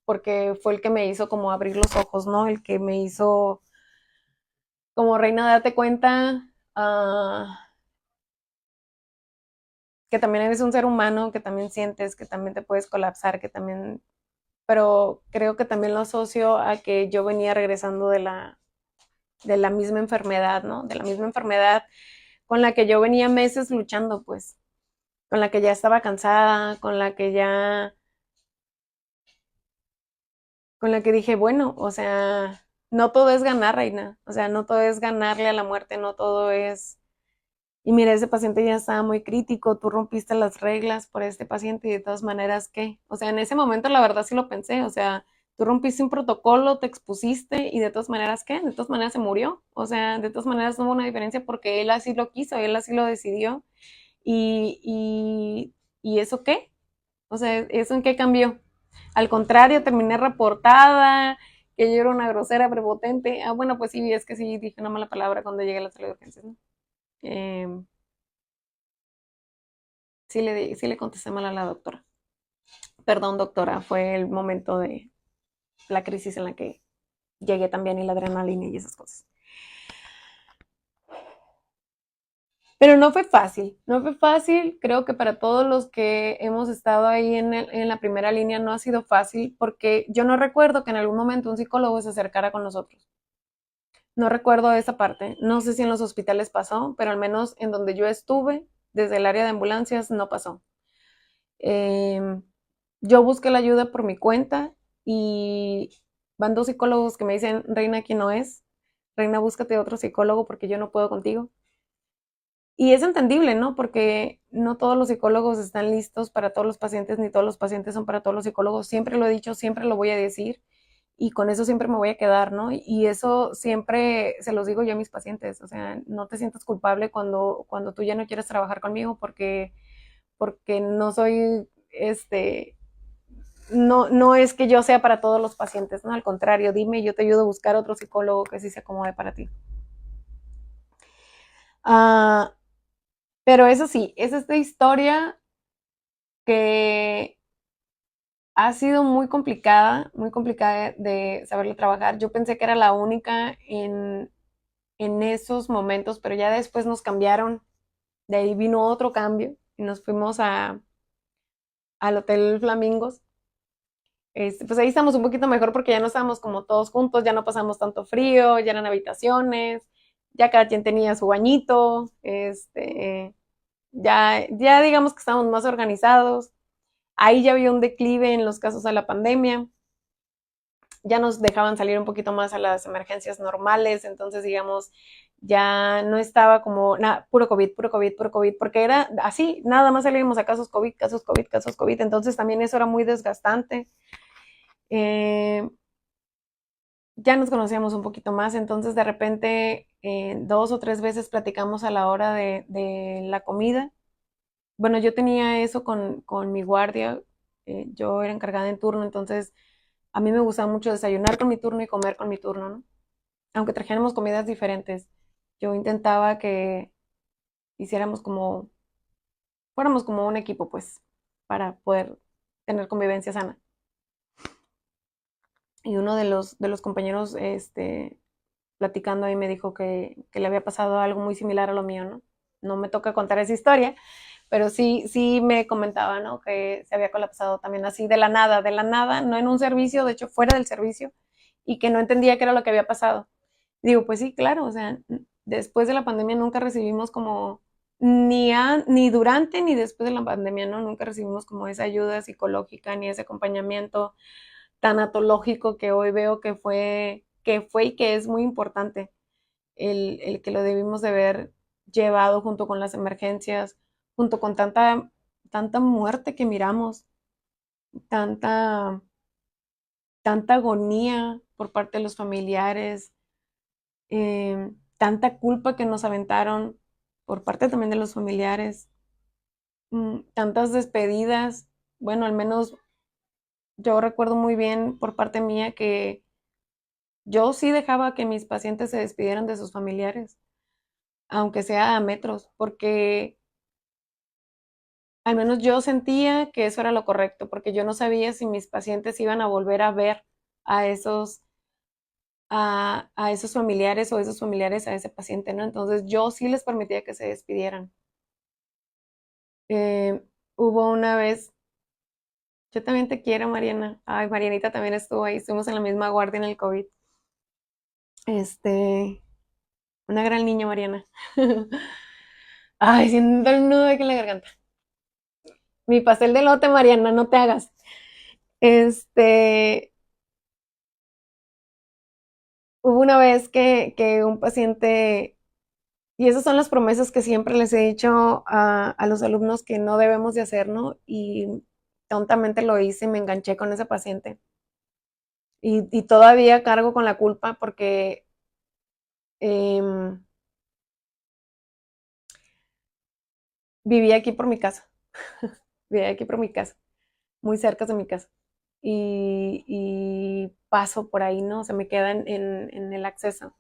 porque fue el que me hizo como abrir los ojos, ¿no? El que me hizo como reina darte cuenta que también eres un ser humano, que también sientes, que también te puedes colapsar, que también, pero creo que también lo asocio a que yo venía regresando de la misma enfermedad, ¿no? De la misma enfermedad con la que yo venía meses luchando, pues, con la que ya estaba cansada, con la que dije, bueno, o sea, no todo es ganar, reina, o sea, no todo es ganarle a la muerte, no todo es... Y mira, ese paciente ya estaba muy crítico, tú rompiste las reglas por este paciente y de todas maneras, ¿qué? O sea, en ese momento la verdad sí lo pensé, o sea, tú rompiste un protocolo, te expusiste y de todas maneras, ¿qué? De todas maneras se murió, o sea, de todas maneras no hubo una diferencia porque él así lo quiso, él así lo decidió y, y ¿eso qué? O sea, ¿eso en qué cambió? Al contrario, terminé reportada, que yo era una grosera, prepotente. Ah, bueno, pues sí, es que sí dije una mala palabra cuando llegué a la sala de urgencias, ¿no? Eh, sí le contesté mal a la doctora. Perdón, doctora, fue el momento de la crisis en la que llegué también y la adrenalina y esas cosas. Pero no fue fácil, no fue fácil. Creo que para todos los que hemos estado ahí en la primera línea no ha sido fácil porque yo no recuerdo que en algún momento un psicólogo se acercara con nosotros. No recuerdo esa parte. No sé si en los hospitales pasó, pero al menos en donde yo estuve, desde el área de ambulancias, no pasó. Eh, yo busqué la ayuda por mi cuenta y van dos psicólogos que me dicen, Reina, aquí no es. Reina, búscate otro psicólogo porque yo no puedo contigo. Y es entendible, ¿no? Porque no todos los psicólogos están listos para todos los pacientes, ni todos los pacientes son para todos los psicólogos. Siempre lo he dicho, siempre lo voy a decir y con eso siempre me voy a quedar, ¿no? Y eso siempre se los digo yo a mis pacientes, o sea, no te sientas culpable cuando tú ya no quieres trabajar conmigo porque no soy, no es que yo sea para todos los pacientes, ¿no? Al contrario, dime y yo te ayudo a buscar otro psicólogo que sí se acomode para ti. Ah, pero eso sí, es esta historia que ha sido muy complicada de saberle trabajar. Yo pensé que era la única en esos momentos, pero ya después nos cambiaron. De ahí vino otro cambio y nos fuimos al Hotel Flamingos. Pues ahí estamos un poquito mejor porque ya no estábamos como todos juntos, ya no pasamos tanto frío, ya eran habitaciones, ya cada quien tenía su bañito, ya digamos que estábamos más organizados. Ahí ya había un declive en los casos de la pandemia, ya nos dejaban salir un poquito más a las emergencias normales, entonces digamos, ya no estaba como puro COVID, puro COVID, puro COVID, porque era así, nada más salíamos a casos COVID, casos COVID, casos COVID, entonces también eso era muy desgastante. Eh, ya nos conocíamos un poquito más, entonces de repente 2 o 3 veces platicamos a la hora de la comida. Bueno, yo tenía eso con mi guardia, yo era encargada en turno, entonces a mí me gustaba mucho desayunar con mi turno y comer con mi turno, ¿no? Aunque trajéramos comidas diferentes, yo intentaba que hiciéramos como, fuéramos como un equipo, pues, para poder tener convivencia sana. Y uno de los compañeros, platicando ahí me dijo que le había pasado algo muy similar a lo mío, ¿no? No me toca contar esa historia, pero sí me comentaba, ¿no? Que se había colapsado también así de la nada, no en un servicio, de hecho fuera del servicio, y que no entendía qué era lo que había pasado. Digo, pues sí, claro, o sea, después de la pandemia nunca recibimos como, ni durante ni después de la pandemia, ¿no? Nunca recibimos como esa ayuda psicológica ni ese acompañamiento tanatológico que hoy veo que fue y que es muy importante, el que lo debimos de haber llevado junto con las emergencias, junto con tanta muerte que miramos, tanta, tanta agonía por parte de los familiares, tanta culpa que nos aventaron por parte también de los familiares, tantas despedidas. Bueno, al menos yo recuerdo muy bien por parte mía que yo sí dejaba que mis pacientes se despidieran de sus familiares, aunque sea a metros, porque al menos yo sentía que eso era lo correcto, porque yo no sabía si mis pacientes iban a volver a ver a esos familiares o esos familiares a ese paciente, ¿no? Entonces yo sí les permitía que se despidieran. Eh, Hubo una vez, yo también te quiero, Mariana. Ay, Marianita también estuvo ahí, estuvimos en la misma guardia en el COVID. Este, una gran niña, Mariana. Ay, siento el nudo aquí en la garganta. Mi pastel de lote, Mariana, no te hagas. Este, Hubo una vez que un paciente, y esas son las promesas que siempre les he dicho a los alumnos que no debemos de hacer, ¿no? Y tontamente lo hice y me enganché con ese paciente. Y todavía cargo con la culpa porque em, vivía aquí por mi casa, vivía aquí por mi casa, muy cerca de mi casa. Y paso por ahí, ¿no? Se me queda en el acceso.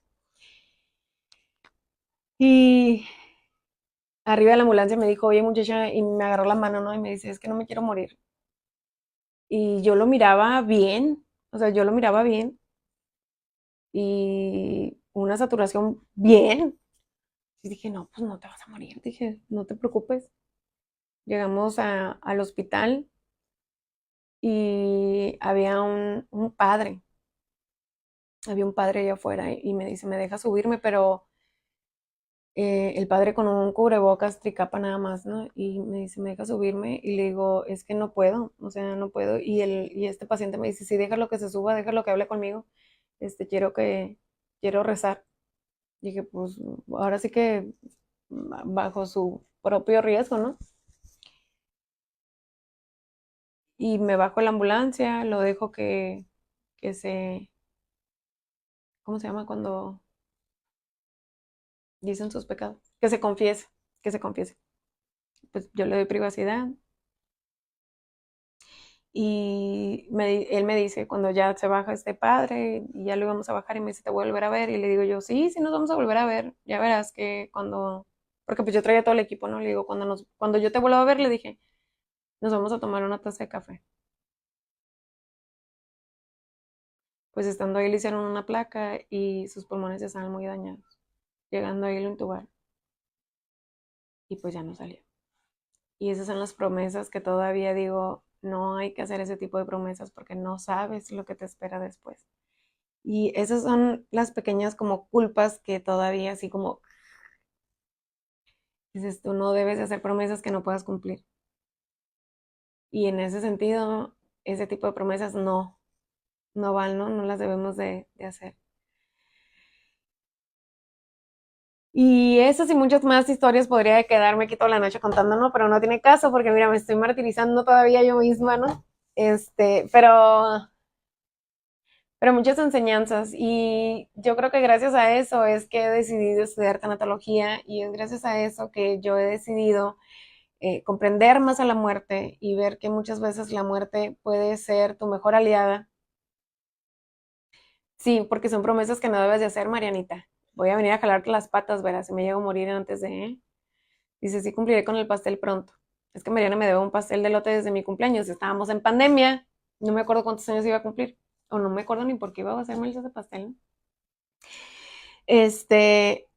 Y arriba de la ambulancia me dijo, oye muchacha, y me agarró la mano, ¿no? Y me dice, es que no me quiero morir. Y yo lo miraba bien, o sea, yo lo miraba bien y una saturación bien. Y dije, no, pues no te vas a morir. Dije, no te preocupes. Llegamos al hospital y había un padre allá afuera y me dice, me deja subirme, pero el padre con un cubrebocas, tricapa nada más, ¿no? Y me dice, me deja subirme y le digo, es que no puedo, o sea, no puedo. Y este paciente me dice, sí, déjalo que se suba, déjalo que hable conmigo, quiero rezar. Dije, pues ahora sí que bajo su propio riesgo, ¿no? Y me bajo la ambulancia, lo dejo que se, ¿cómo se llama cuando dicen sus pecados? Que se confiese. Pues yo le doy privacidad, y él me dice, cuando ya se baja este padre, y ya lo íbamos a bajar, y me dice, ¿te voy a volver a ver? Y le digo yo, sí, sí nos vamos a volver a ver, ya verás que porque pues yo traía todo el equipo, ¿no? Le digo, cuando yo te vuelva a ver, le dije, nos vamos a tomar una taza de café. Pues estando ahí le hicieron una placa y sus pulmones estaban muy dañados. Llegando ahí lo intubaron y pues ya no salió. Y esas son las promesas que todavía digo, no hay que hacer ese tipo de promesas porque no sabes lo que te espera después. Y esas son las pequeñas como culpas que todavía así como dices, tú no debes de hacer promesas que no puedas cumplir. Y en ese sentido, ese tipo de promesas no van, ¿no? No las debemos de hacer. Y esas y muchas más historias podría quedarme aquí toda la noche contando, ¿no? Pero no tiene caso porque mira, me estoy martirizando todavía yo misma, ¿no? Pero pero muchas enseñanzas. Y yo creo que gracias a eso es que he decidido estudiar tanatología y es gracias a eso que yo he decidido comprender más a la muerte y ver que muchas veces la muerte puede ser tu mejor aliada. Sí, porque son promesas que no debes de hacer, Marianita. Voy a venir a jalarte las patas, verás, si me llego a morir antes de, ¿eh? Dice, sí cumpliré con el pastel pronto. Es que Mariana me debe un pastel de lote desde mi cumpleaños. Estábamos en pandemia. No me acuerdo cuántos años iba a cumplir. O no me acuerdo ni por qué iba a hacerme ese pastel, ¿no? Este,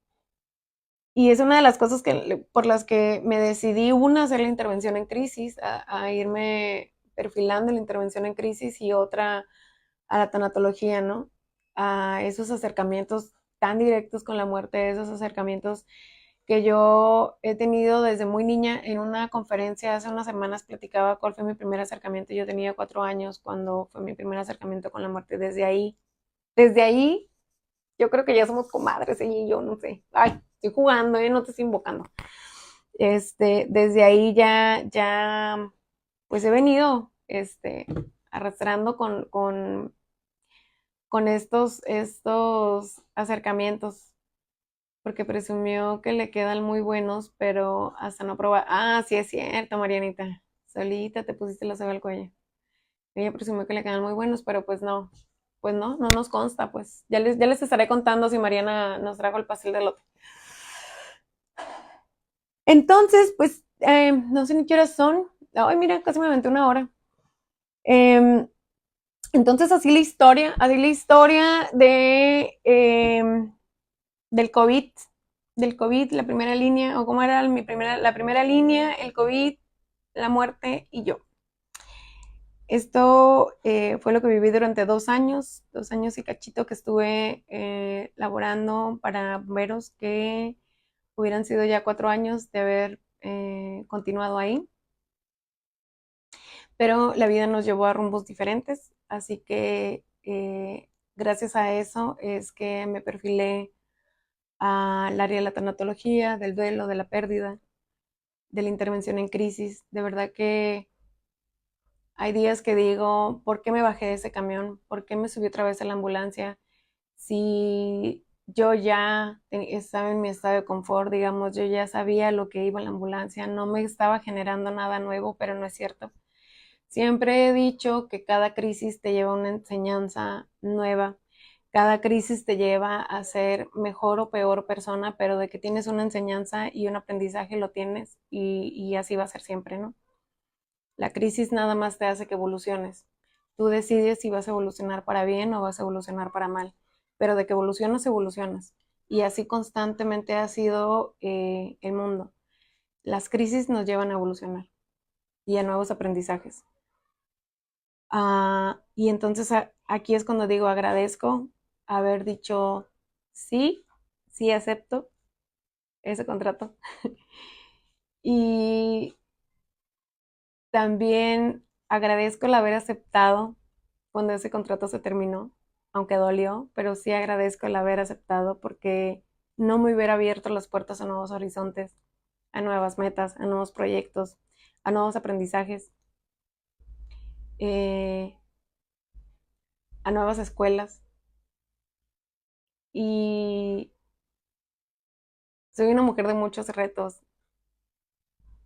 y es una de las cosas por las que me decidí, una, hacer la intervención en crisis, a irme perfilando la intervención en crisis y otra a la tanatología, ¿no? A esos acercamientos tan directos con la muerte, esos acercamientos que yo he tenido desde muy niña. En una conferencia hace unas semanas platicaba cuál fue mi primer acercamiento. Yo tenía 4 años cuando fue mi primer acercamiento con la muerte. Desde ahí, yo creo que ya somos comadres, ella y yo, no sé. Ay, estoy jugando, no te estoy invocando. Desde ahí pues he venido, arrastrando con estos acercamientos, porque presumió que le quedan muy buenos, pero hasta no probar. Ah, sí es cierto, Marianita. Solita te pusiste la soga al cuello. Ella presumió que le quedan muy buenos, pero pues no nos consta, pues. Ya les estaré contando si Mariana nos trajo el pastel de lote. Entonces, pues, no sé ni qué horas son. Ay, mira, casi me aventé una hora. Eh, entonces, así la historia del COVID, la primera línea, o cómo era la primera línea, el COVID, la muerte y yo. Esto fue lo que viví durante 2 años y cachito que estuve laborando para bomberos, que hubieran sido ya 4 años de haber continuado ahí. Pero la vida nos llevó a rumbos diferentes, así que gracias a eso es que me perfilé al área de la tanatología, del duelo, de la pérdida, de la intervención en crisis. De verdad que hay días que digo, ¿por qué me bajé de ese camión? ¿Por qué me subí otra vez a la ambulancia? Si yo ya estaba en mi estado de confort, digamos, yo ya sabía lo que iba en la ambulancia, no me estaba generando nada nuevo, pero no es cierto. Siempre he dicho que cada crisis te lleva a una enseñanza nueva, cada crisis te lleva a ser mejor o peor persona, pero de que tienes una enseñanza y un aprendizaje lo tienes, y así va a ser siempre, ¿no? La crisis nada más te hace que evoluciones. Tú decides si vas a evolucionar para bien o vas a evolucionar para mal, pero de que evolucionas, evolucionas. Y así constantemente ha sido el mundo. Las crisis nos llevan a evolucionar y a nuevos aprendizajes. Y entonces aquí es cuando digo, agradezco haber dicho sí, sí acepto ese contrato. Y también agradezco el haber aceptado cuando ese contrato se terminó, aunque dolió, pero sí agradezco el haber aceptado, porque no me hubiera abierto las puertas a nuevos horizontes, a nuevas metas, a nuevos proyectos, a nuevos aprendizajes, eh, a nuevas escuelas. Y soy una mujer de muchos retos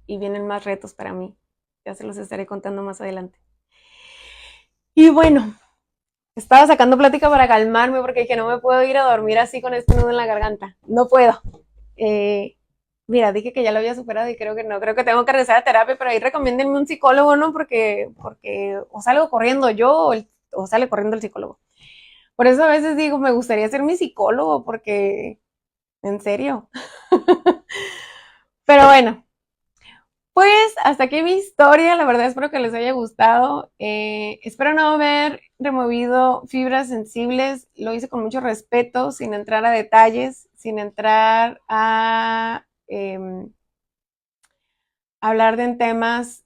y vienen más retos para mí. Ya se los estaré contando más adelante. Y bueno, estaba sacando plática para calmarme porque dije, no me puedo ir a dormir así con este nudo en la garganta. No puedo. Eh, Mira, dije que ya lo había superado y creo que no. Creo que tengo que regresar a terapia, pero ahí recomiéndenme un psicólogo, ¿no? Porque o salgo corriendo yo o sale corriendo el psicólogo. Por eso a veces digo, me gustaría ser mi psicólogo, porque, en serio. Pero bueno, pues hasta aquí mi historia. La verdad espero que les haya gustado. Espero no haber removido fibras sensibles. Lo hice con mucho respeto, sin entrar a detalles, sin entrar a hablar de temas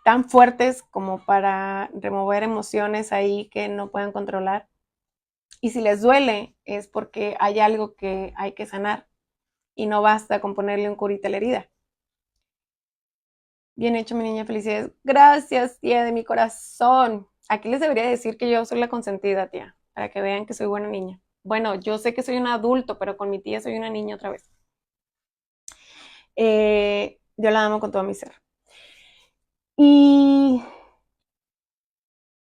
tan fuertes como para remover emociones ahí que no puedan controlar. Y si les duele es porque hay algo que hay que sanar y no basta con ponerle un curita a la herida. Bien hecho, mi niña, felicidades. Gracias, tía de mi corazón. Aquí les debería decir que yo soy la consentida, tía, para que vean que soy buena niña. Bueno, yo sé que soy un adulto, pero con mi tía soy una niña otra vez. Yo la amo con todo mi ser. Y,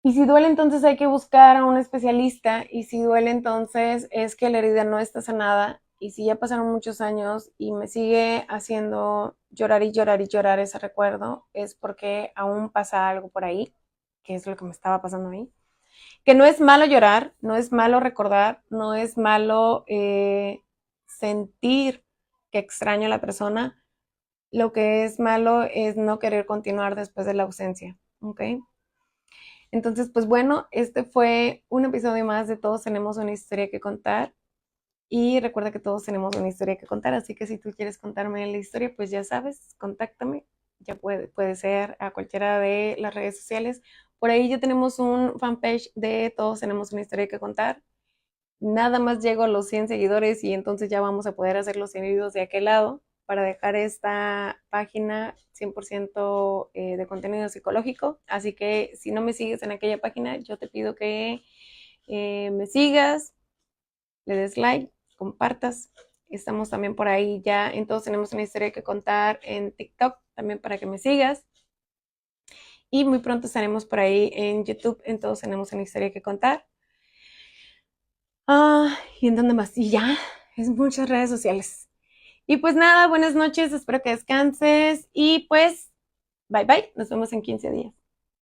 y si duele, entonces hay que buscar a un especialista. Y si duele, entonces es que la herida no está sanada. Y si ya pasaron muchos años y me sigue haciendo llorar y llorar y llorar ese recuerdo, es porque aún pasa algo por ahí, que es lo que me estaba pasando a mí. Que no es malo llorar, no es malo recordar, no es malo sentir que extraño a la persona. Lo que es malo es no querer continuar después de la ausencia, ¿ok? Entonces, pues bueno, este fue un episodio más de Todos tenemos una historia que contar. Y recuerda que todos tenemos una historia que contar, así que si tú quieres contarme la historia, pues ya sabes, contáctame. Ya puede ser a cualquiera de las redes sociales. Por ahí ya tenemos un fanpage de Todos tenemos una historia que contar. Nada más llego a los 100 seguidores y entonces ya vamos a poder hacer los videos de aquel lado para dejar esta página 100% de contenido psicológico. Así que si no me sigues en aquella página, yo te pido que me sigas, le des like, compartas. Estamos también por ahí ya en Todos tenemos una historia que contar en TikTok también para que me sigas. Y muy pronto estaremos por ahí en YouTube en Todos tenemos una historia que contar. ¿Y en dónde más? Y ya, es muchas redes sociales. Y pues nada, buenas noches, espero que descanses y pues bye bye, nos vemos en 15 días.